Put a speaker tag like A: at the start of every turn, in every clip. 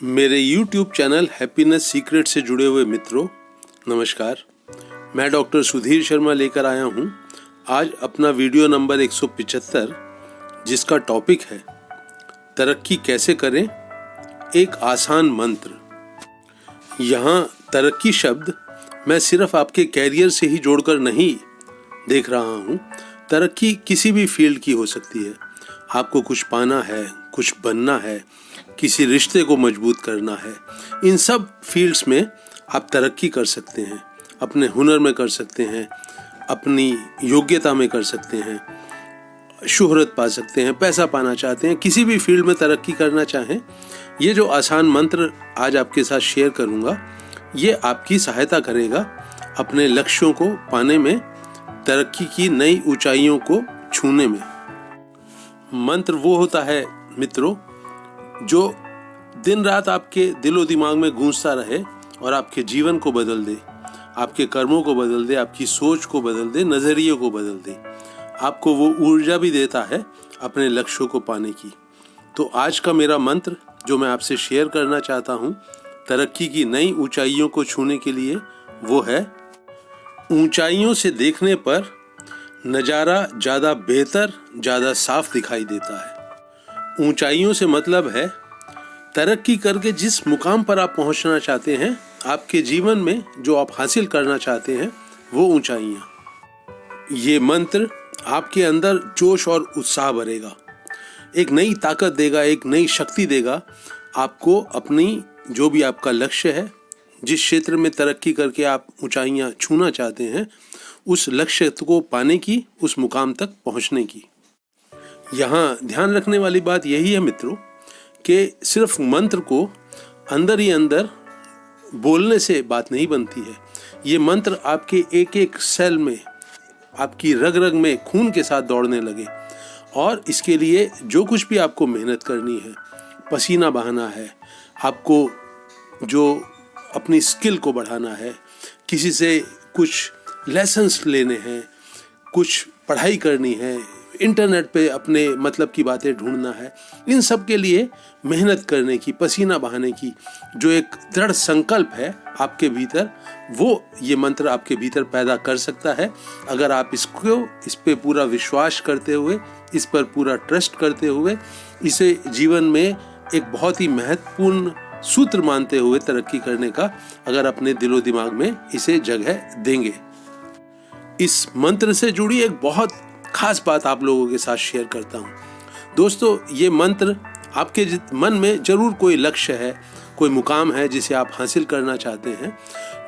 A: मेरे YouTube channel happiness secret से जुड़े हुए मित्रों, नमस्कार। मैं डॉक्टर सुधीर शर्मा लेकर आया हूँ आज अपना वीडियो नंबर 175, जिसका टॉपिक है तरक्की कैसे करें, एक आसान मंत्र। यहाँ तरक्की शब्द मैं सिर्फ आपके कैरियर से ही जोड़कर नहीं देख रहा हूँ। तरक्की किसी भी फील्ड की हो सकती है। आपको कुछ पाना है, कुछ बनना है, किसी रिश्ते को मजबूत करना है, इन सब फील्ड्स में आप तरक्की कर सकते हैं। अपने हुनर में कर सकते हैं, अपनी योग्यता में कर सकते हैं, शोहरत पा सकते हैं, पैसा पाना चाहते हैं, किसी भी फील्ड में तरक्की करना चाहें। ये जो आसान मंत्र आज आपके साथ शेयर करूँगा, ये आपकी सहायता करेगा अपने लक्ष्यों को पाने में, तरक्की की नई ऊंचाइयों को छूने में। मंत्र वो होता है मित्रों जो दिन रात आपके दिलो दिमाग में गूंजता रहे और आपके जीवन को बदल दे, आपके कर्मों को बदल दे, आपकी सोच को बदल दे, नजरिए को बदल दे। आपको वो ऊर्जा भी देता है अपने लक्ष्यों को पाने की। तो आज का मेरा मंत्र जो मैं आपसे शेयर करना चाहता हूँ तरक्की की नई ऊंचाइयों को छूने के लिए, वो है ऊंचाइयों से देखने पर नज़ारा ज़्यादा बेहतर, ज़्यादा साफ दिखाई देता है। ऊंचाइयों से मतलब है तरक्की करके जिस मुकाम पर आप पहुंचना चाहते हैं, आपके जीवन में जो आप हासिल करना चाहते हैं, वो ऊंचाइयां। ये मंत्र आपके अंदर जोश और उत्साह भरेगा, एक नई ताकत देगा, एक नई शक्ति देगा आपको अपनी जो भी आपका लक्ष्य है, जिस क्षेत्र में तरक्की करके आप ऊंचाइयां छूना चाहते हैं, उस लक्ष्य को पाने की, उस मुकाम तक पहुंचने की। यहाँ ध्यान रखने वाली बात यही है मित्रों कि सिर्फ मंत्र को अंदर ही अंदर बोलने से बात नहीं बनती है। ये मंत्र आपके एक एक सेल में, आपकी रग रग में खून के साथ दौड़ने लगे। और इसके लिए जो कुछ भी आपको मेहनत करनी है, पसीना बहाना है, आपको जो अपनी स्किल को बढ़ाना है, किसी से कुछ लेसन्स लेने हैं, कुछ पढ़ाई करनी है, इंटरनेट पे अपने मतलब की बातें ढूंढना है, इन सब के लिए मेहनत करने की, पसीना बहाने की जो एक दृढ़ संकल्प है आपके भीतर, वो ये मंत्र आपके भीतर पैदा कर सकता है। अगर आप इस पे पूरा विश्वास करते हुए, इस पर पूरा ट्रस्ट करते हुए, इसे जीवन में एक बहुत ही महत्वपूर्ण सूत्र मानते हुए तरक्की करने का अगर अपने दिलो दिमाग में इसे जगह देंगे। इस मंत्र से जुड़ी एक बहुत खास बात आप लोगों के साथ शेयर करता हूँ। दोस्तों, ये मंत्र आपके मन में जरूर कोई लक्ष्य है, कोई मुकाम है जिसे आप हासिल करना चाहते हैं,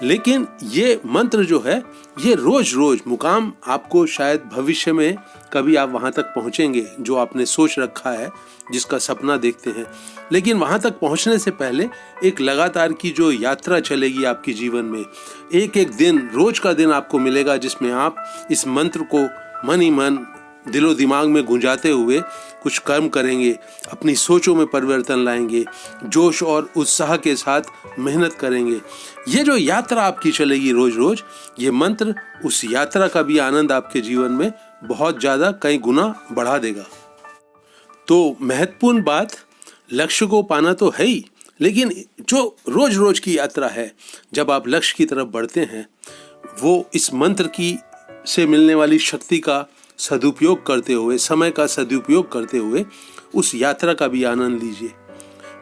A: लेकिन ये मंत्र जो है, ये रोज रोज मुकाम आपको शायद भविष्य में कभी आप वहाँ तक पहुँचेंगे जो आपने सोच रखा है, जिसका सपना देखते हैं, लेकिन वहाँ तक पहुँचने से पहले एक लगातार की जो यात्रा चलेगी आपके जीवन में, एक एक दिन, रोज का दिन आपको मिलेगा जिसमें आप इस मंत्र को मन ही मन, दिलो दिमाग में गुंजाते हुए कुछ कर्म करेंगे, अपनी सोचों में परिवर्तन लाएंगे, जोश और उत्साह के साथ मेहनत करेंगे। ये जो यात्रा आपकी चलेगी रोज रोज, ये मंत्र उस यात्रा का भी आनंद आपके जीवन में बहुत ज़्यादा कई गुना बढ़ा देगा। तो महत्वपूर्ण बात, लक्ष्य को पाना तो है ही, लेकिन जो रोज रोज की यात्रा है, जब आप लक्ष्य की तरफ बढ़ते हैं, वो इस मंत्र की से मिलने वाली शक्ति का सदुपयोग करते हुए, समय का सदुपयोग करते हुए उस यात्रा का भी आनंद लीजिए।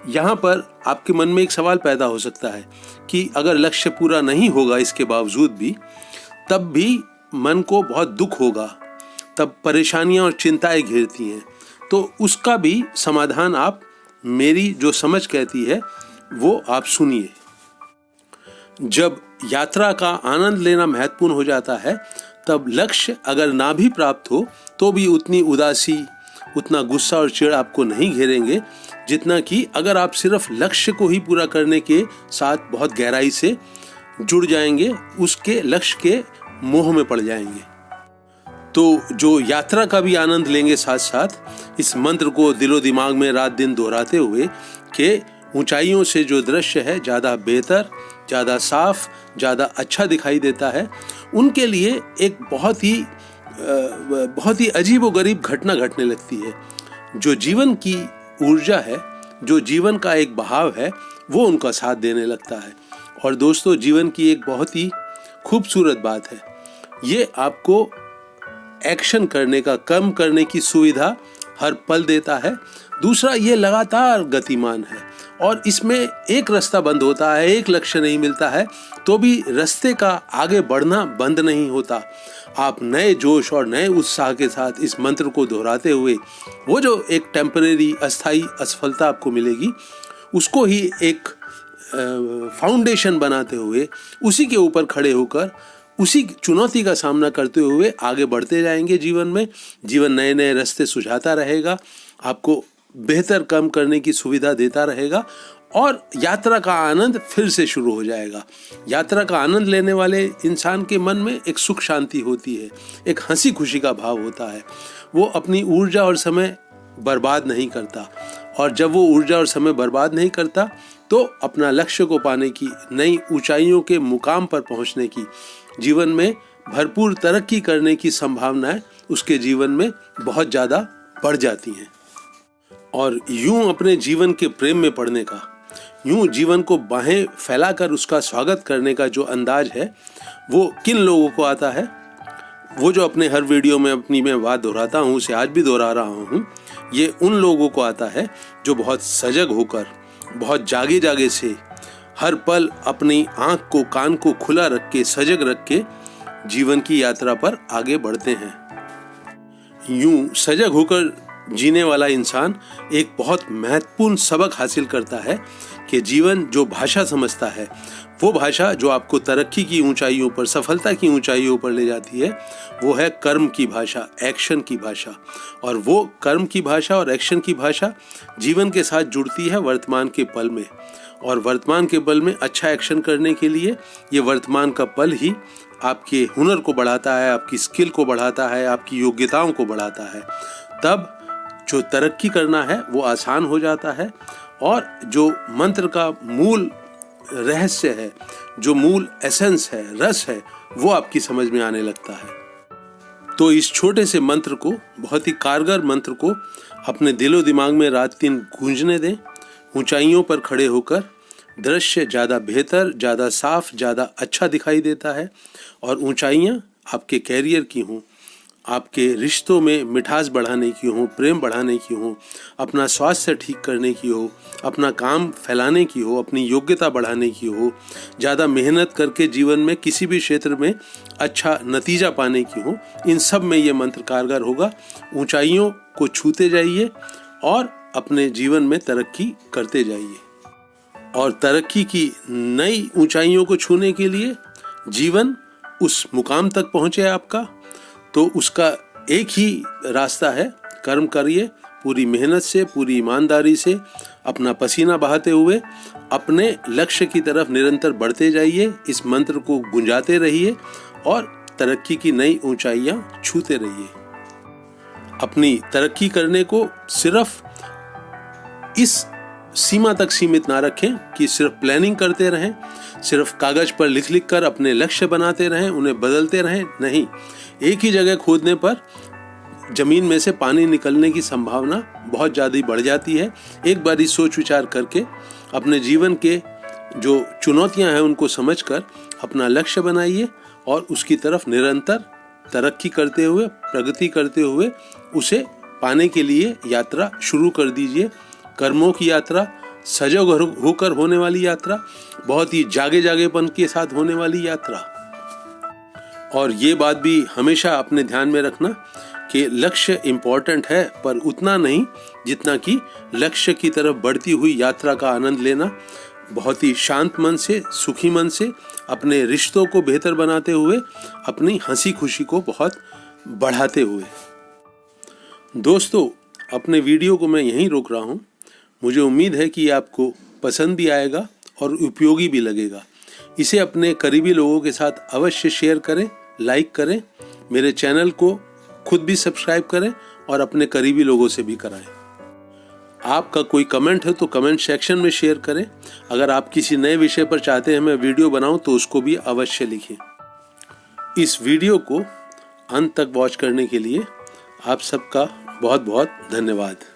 A: यहाँ पर आपके मन में एक सवाल पैदा हो सकता है कि अगर लक्ष्य पूरा नहीं होगा इसके बावजूद भी, तब भी मन को बहुत दुख होगा, तब परेशानियाँ और चिंताएं घेरती हैं। तो उसका भी समाधान आप, मेरी जो समझ कहती है, वो आप सुनिए। जब यात्रा का आनंद लेना महत्वपूर्ण हो जाता है, तब लक्ष्य अगर ना भी प्राप्त हो तो भी उतनी उदासी, उतना गुस्सा और चिढ़ आपको नहीं घेरेंगे, जितना कि अगर आप सिर्फ लक्ष्य को ही पूरा करने के साथ बहुत गहराई से जुड़ जाएंगे, उसके लक्ष्य के मोह में पड़ जाएंगे। तो जो यात्रा का भी आनंद लेंगे साथ साथ, इस मंत्र को दिलो दिमाग में रात दिन दोहराते हुए कि ऊंचाइयों से जो दृश्य है ज़्यादा बेहतर, ज़्यादा साफ, ज़्यादा अच्छा दिखाई देता है, उनके लिए एक बहुत ही अजीब व गरीब घटना घटने लगती है। जो जीवन की ऊर्जा है, जो जीवन का एक बहाव है वो उनका साथ देने लगता है। और दोस्तों, जीवन की एक बहुत ही खूबसूरत बात है, ये आपको एक्शन करने का, कर्म करने की सुविधा हर पल देता है। दूसरा, ये लगातार गतिमान है और इसमें एक रास्ता बंद होता है, एक लक्ष्य नहीं मिलता है तो भी रास्ते का आगे बढ़ना बंद नहीं होता। आप नए जोश और नए उत्साह के साथ इस मंत्र को दोहराते हुए वो जो एक टेम्परेरी अस्थाई असफलता आपको मिलेगी, उसको ही एक फाउंडेशन बनाते हुए उसी के ऊपर खड़े होकर उसी चुनौती का सामना करते हुए आगे बढ़ते जाएंगे। जीवन में जीवन नए नए रास्ते सुझाता रहेगा, आपको बेहतर काम करने की सुविधा देता रहेगा और यात्रा का आनंद फिर से शुरू हो जाएगा। यात्रा का आनंद लेने वाले इंसान के मन में एक सुख शांति होती है, एक हंसी खुशी का भाव होता है। वो अपनी ऊर्जा और समय बर्बाद नहीं करता और जब वो ऊर्जा और समय बर्बाद नहीं करता तो अपना लक्ष्य को पाने की, नई ऊंचाइयों के मुकाम पर पहुंचने की, जीवन में भरपूर तरक्की करने की संभावनाएं उसके जीवन में बहुत ज़्यादा बढ़ जाती हैं। और यूं अपने जीवन के प्रेम में पड़ने का, यूं जीवन को बाहें फैलाकर उसका स्वागत करने का जो अंदाज है वो किन लोगों को आता है? वो जो अपने हर वीडियो में अपनी मैं बात दोहराता हूँ, उसे आज भी दोहरा रहा हूँ, ये उन लोगों को आता है जो बहुत सजग होकर, बहुत जागे जागे से, हर पल अपनी आँख को, कान को खुला रख के, सजग रख के जीवन की यात्रा पर आगे बढ़ते हैं। यूं सजग होकर जीने वाला इंसान एक बहुत महत्वपूर्ण सबक हासिल करता है कि जीवन जो भाषा समझता है, वो भाषा जो आपको तरक्की की ऊंचाइयों पर, सफलता की ऊंचाइयों पर ले जाती है, वो है कर्म की भाषा, एक्शन की भाषा। और वो कर्म की भाषा और एक्शन की भाषा जीवन के साथ जुड़ती है वर्तमान के पल में। और वर्तमान के पल में अच्छा एक्शन करने के लिए ये वर्तमान का पल ही आपके हुनर को बढ़ाता है, आपकी स्किल को बढ़ाता है, आपकी योग्यताओं को बढ़ाता है। तब जो तरक्की करना है वो आसान हो जाता है और जो मंत्र का मूल रहस्य है, जो मूल एसेंस है, रस है, वो आपकी समझ में आने लगता है। तो इस छोटे से मंत्र को, बहुत ही कारगर मंत्र को अपने दिलो दिमाग में रात दिन गूंजने दें। ऊंचाइयों पर खड़े होकर दृश्य ज़्यादा बेहतर, ज़्यादा साफ, ज़्यादा अच्छा दिखाई देता है। और ऊंचाइयाँ आपके कैरियर की हों, आपके रिश्तों में मिठास बढ़ाने की हो, प्रेम बढ़ाने की हो, अपना स्वास्थ्य ठीक करने की हो, अपना काम फैलाने की हो, अपनी योग्यता बढ़ाने की हो, ज़्यादा मेहनत करके जीवन में किसी भी क्षेत्र में अच्छा नतीजा पाने की हो, इन सब में ये मंत्र कारगर होगा। ऊंचाइयों को छूते जाइए और अपने जीवन में तरक्की करते जाइए। और तरक्की की नई ऊंचाइयों को छूने के लिए जीवन उस मुकाम तक पहुँचे आपका, तो उसका एक ही रास्ता है, कर्म करिए पूरी मेहनत से, पूरी ईमानदारी से, अपना पसीना बहाते हुए अपने लक्ष्य की तरफ निरंतर बढ़ते जाइए। इस मंत्र को गुंजाते रहिए और तरक्की की नई ऊंचाइयां छूते रहिए। अपनी तरक्की करने को सिर्फ इस सीमा तक सीमित ना रखें कि सिर्फ प्लानिंग करते रहें, सिर्फ कागज पर लिख लिख कर अपने लक्ष्य बनाते रहें, उन्हें बदलते रहें। नहीं, एक ही जगह खोदने पर जमीन में से पानी निकलने की संभावना बहुत ज़्यादा बढ़ जाती है। एक बारी सोच विचार करके अपने जीवन के जो चुनौतियां हैं उनको समझकर अपना लक्ष्य बनाइए और उसकी तरफ निरंतर तरक्की करते हुए, प्रगति करते हुए उसे पाने के लिए यात्रा शुरू कर दीजिए। कर्मों की यात्रा, सजग होकर होने वाली यात्रा, बहुत ही जागे जागेपन के साथ होने वाली यात्रा। और ये बात भी हमेशा अपने ध्यान में रखना कि लक्ष्य इम्पोर्टेंट है, पर उतना नहीं जितना कि लक्ष्य की तरफ बढ़ती हुई यात्रा का आनंद लेना, बहुत ही शांत मन से, सुखी मन से, अपने रिश्तों को बेहतर बनाते हुए, अपनी हंसी खुशी को बहुत बढ़ाते हुए। दोस्तों, अपने वीडियो को मैं यहीं रोक रहा हूँ। मुझे उम्मीद है कि आपको पसंद भी आएगा और उपयोगी भी लगेगा। इसे अपने करीबी लोगों के साथ अवश्य शेयर करें, लाइक करें, मेरे चैनल को खुद भी सब्सक्राइब करें और अपने करीबी लोगों से भी कराएं। आपका कोई कमेंट है तो कमेंट सेक्शन में शेयर करें। अगर आप किसी नए विषय पर चाहते हैं मैं वीडियो बनाऊं तो उसको भी अवश्य लिखें। इस वीडियो को अंत तक वॉच करने के लिए आप सबका बहुत बहुत धन्यवाद।